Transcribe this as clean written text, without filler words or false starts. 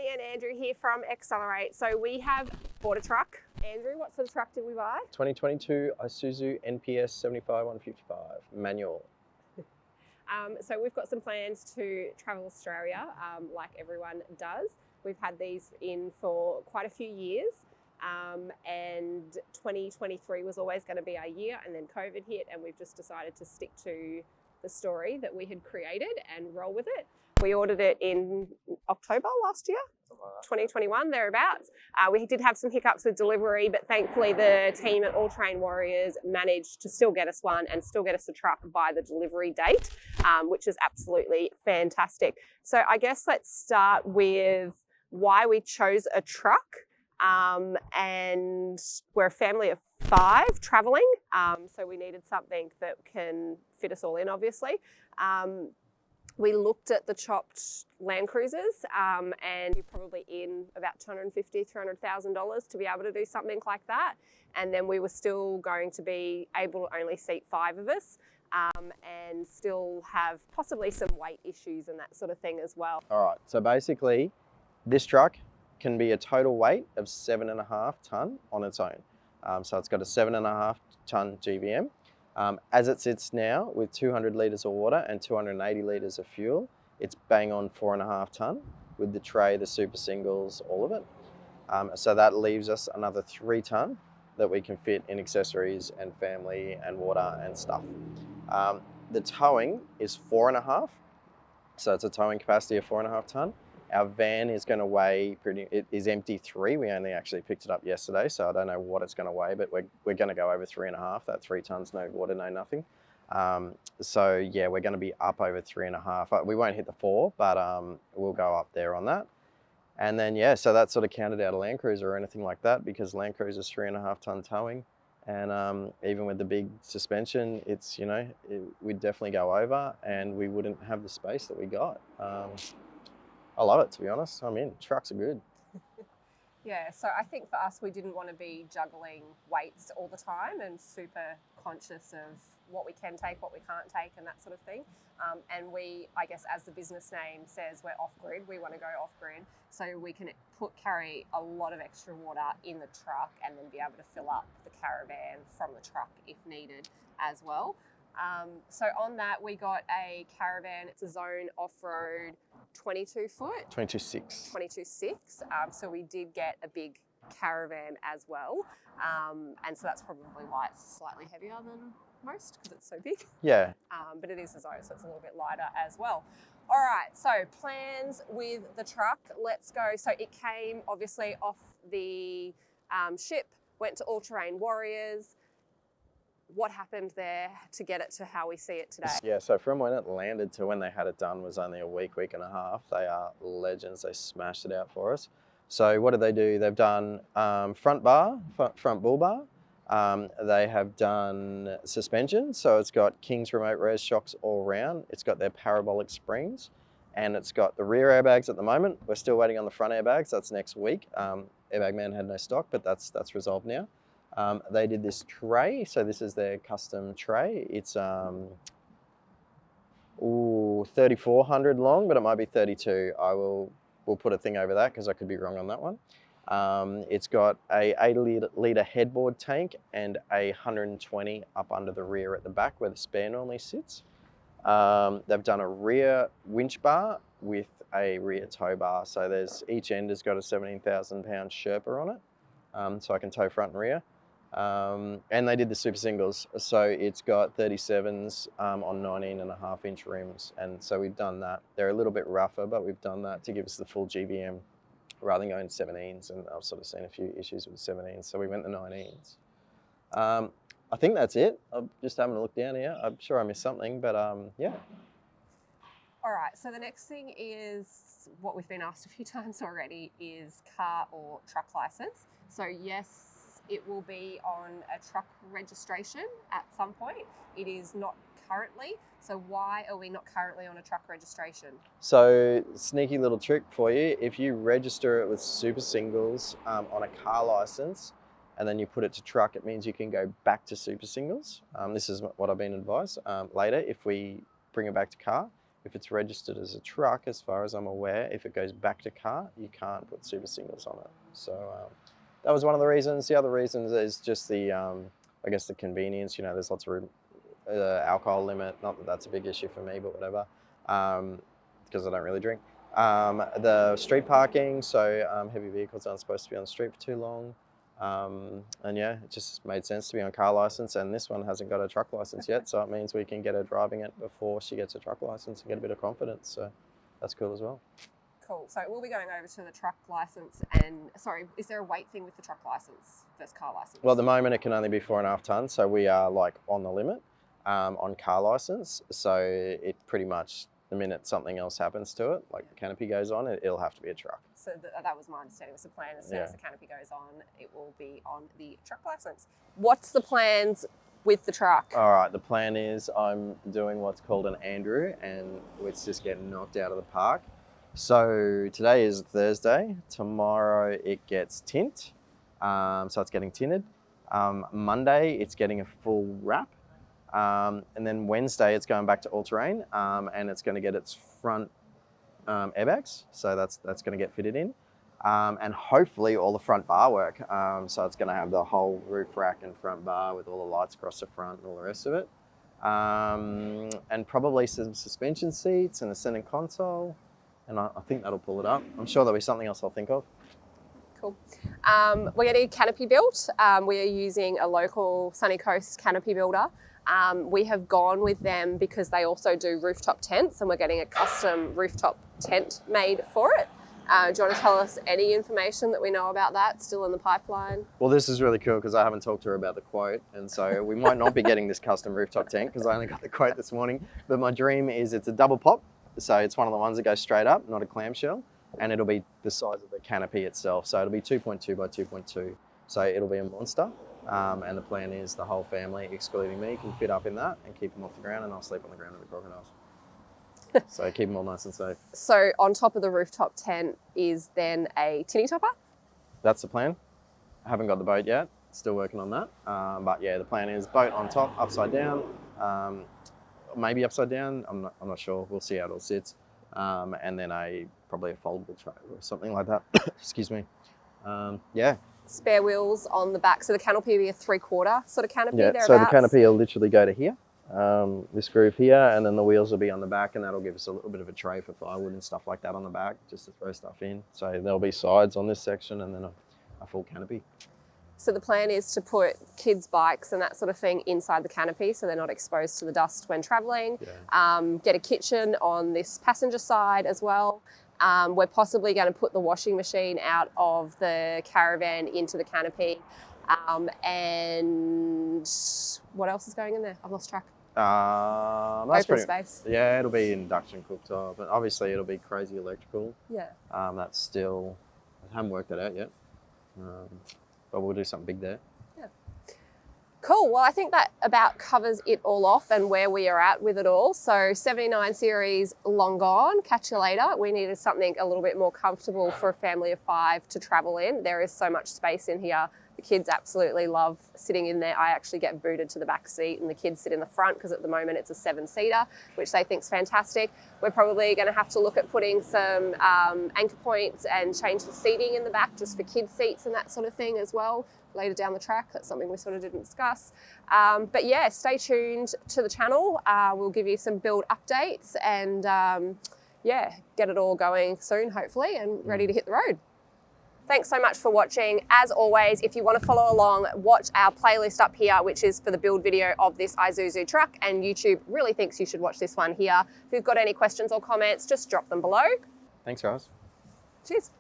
Briohny and Andrew here from Accelerate. So we have bought a truck. Andrew, what sort of truck did we buy? 2022 Isuzu NPS 75155 manual. So we've got some plans to travel Australia, like everyone does. We've had these in for quite a few years, and 2023 was always going to be our year, and then COVID hit, and we've just decided to stick to the story that we had created and roll with it. We ordered it in October last year, 2021, thereabouts. We did have some hiccups with delivery, but thankfully the team at All Train Warriors managed to still get us one and still get us a truck by the delivery date, which is absolutely fantastic. So I guess let's start with why we chose a truck. And we're a family of 5 traveling, so we needed something that can fit us all in, obviously. We looked at the chopped Land Cruisers, and you're probably in about $250,000, $300,000 to be able to do something like that. And then we were still going to be able to only seat 5 of us, and still have possibly some weight issues and that sort of thing as well. All right, so basically this truck can be a total weight of 7.5 tonne on its own. So it's got a 7.5 tonne GVM. As it sits now with 200 litres of water and 280 litres of fuel, it's bang on 4.5 tonne with the tray, the super singles, all of it. So that leaves us another 3 tonne that we can fit in accessories and family and water and stuff. The towing is 4.5, so it's a towing capacity of 4.5 tonne. Our van is going to weigh it is empty 3. We only actually picked it up yesterday, so I don't know what it's going to weigh, but we're going to go over 3.5. That 3 tonnes, no water, no nothing. So yeah, we're going to be up over 3.5. We won't hit the 4, but we'll go up there on that. And then yeah, so that sort of counted out a Land Cruiser or anything like that, because Land Cruiser is 3.5 tonne towing, and even with the big suspension, it's we'd definitely go over, and we wouldn't have the space that we got. I love it, to be honest. I'm in. Trucks are good. Yeah, so I think for us, we didn't want to be juggling weights all the time and super conscious of what we can take, what we can't take, and that sort of thing. And we, I guess, as the business name says, we're off-grid. We want to go off-grid, so we can carry a lot of extra water in the truck and then be able to fill up the Caravan from the truck if needed as well. So on that, we got a Caravan. It's a zone off-road 22 foot. 22.6. 22.6. So we did get a big Caravan as well. And so that's probably why it's slightly heavier than most, because it's so big. Yeah. But it is a zone, so it's a little bit lighter as well. All right, so plans with the truck. Let's go. So it came obviously off the ship, went to All Terrain Warriors. What happened there to get it to how we see it today? Yeah, so from when it landed to when they had it done was only a week and a half. They are legends. They smashed it out for us. So what did they do? They've done front bull bar. They have done suspension. So it's got King's remote res shocks all round. It's got their parabolic springs, and it's got the rear airbags at the moment. We're still waiting on the front airbags. That's next week. Airbag Man had no stock, but that's resolved now. They did this tray, so this is their custom tray. It's 3,400 long, but it might be 32. We'll put a thing over that because I could be wrong on that one. It's got a 80-litre headboard tank and a 120 up under the rear at the back where the spare normally sits. They've done a rear winch bar with a rear tow bar, so each end has got a 17,000 pound Sherpa on it, so I can tow front and rear. And they did the super singles, so it's got 37s on 19.5 inch rims, and so we've done that. They're a little bit rougher, but we've done that to give us the full GVM rather than going 17s, and I've sort of seen a few issues with 17s, so we went the 19s. I think that's it. I'm just having a look down here. I'm sure I missed something, but yeah. All right, so the next thing is what we've been asked a few times already is car or truck license. So yes, it will be on a truck registration at some point. It is not currently. So why are we not currently on a truck registration? So sneaky little trick for you. If you register it with super singles on a car license and then you put it to truck, it means you can go back to super singles. This is what I've been advised. Later, if we bring it back to car, if it's registered as a truck, as far as I'm aware, if it goes back to car, you can't put super singles on it. So that was one of the reasons. The other reasons is just the, I guess the convenience. You know, there's lots of room, alcohol limit. Not that that's a big issue for me, but whatever, because I don't really drink. The street parking, so heavy vehicles aren't supposed to be on the street for too long. And yeah, it just made sense to be on car license, and this one hasn't got a truck license yet, so it means we can get her driving it before she gets a truck license and get a bit of confidence, so that's cool as well. Cool. So we'll be going over to the truck license, and sorry, is there a weight thing with the truck license versus car license? Well, at the moment it can only be 4.5 tonnes, so we are like on the limit on car license, so it pretty much, the minute something else happens to it, like the canopy goes on, it'll have to be a truck. So that was my understanding. Was the plan as soon as the canopy goes on, it will be on the truck license. What's the plans with the truck? All right, the plan is I'm doing what's called an Andrew, and it's just getting knocked out of the park. So today is Thursday. Tomorrow it gets tint, so it's getting tinted. Monday it's getting a full wrap. And then Wednesday it's going back to all-terrain, and it's going to get its front airbags, so that's going to get fitted in, and hopefully all the front bar work, so it's going to have the whole roof rack and front bar with all the lights across the front and all the rest of it, and probably some suspension seats and a center console, and I think that'll pull it up. I'm sure there'll be something else I'll think of. Cool. We're getting a canopy built. We are using a local Sunny Coast canopy builder. We have gone with them because they also do rooftop tents, and we're getting a custom rooftop tent made for it. Do you want to tell us any information that we know about that still in the pipeline? Well, this is really cool because I haven't talked to her about the quote, and so we might not be getting this custom rooftop tent because I only got the quote this morning. But my dream is it's a double pop, so it's one of the ones that goes straight up, not a clamshell, and it'll be the size of the canopy itself. So it'll be 2.2 by 2.2, so it'll be a monster. And the plan is the whole family, excluding me, can fit up in that and keep them off the ground, and I'll sleep on the ground with the crocodiles. So keep them all nice and safe. So on top of the rooftop tent is then a tinny topper? That's the plan. I haven't got the boat yet, still working on that. But yeah, the plan is boat on top, upside down, maybe upside down, I'm not sure, we'll see how it all sits. And then probably a foldable tray or something like that. Excuse me. Yeah. Spare wheels on the back, so the canopy will be a 3/4 sort of canopy. Yeah, so the canopy will literally go to here, this groove here, and then the wheels will be on the back, and that'll give us a little bit of a tray for firewood and stuff like that on the back, just to throw stuff in. So there'll be sides on this section and then a full canopy. So the plan is to put kids' bikes and that sort of thing inside the canopy so they're not exposed to the dust when travelling. Yeah. Get a kitchen on this passenger side as well. We're possibly going to put the washing machine out of the Caravan into the canopy. And what else is going in there? I've lost track. That's open space. Yeah, it'll be induction cooktop, and obviously it'll be crazy electrical. Yeah. That's still, I haven't worked that out yet. But we'll do something big there. Yeah. Cool. Well, I think that about covers it all off and where we are at with it all. So 79 series, long gone. Catch you later. We needed something a little bit more comfortable for a family of 5 to travel in. There is so much space in here. The kids absolutely love sitting in there. I actually get booted to the back seat and the kids sit in the front because at the moment it's a 7-seater, which they think's fantastic. We're probably going to have to look at putting some anchor points and change the seating in the back just for kids' seats and that sort of thing as well later down the track. That's something we sort of didn't discuss. But yeah, stay tuned to the channel. We'll give you some build updates and yeah, get it all going soon, hopefully, and ready to hit the road. Thanks so much for watching. As always, if you want to follow along, watch our playlist up here, which is for the build video of this Isuzu truck, and YouTube really thinks you should watch this one here. If you've got any questions or comments, just drop them below. Thanks, guys. Cheers.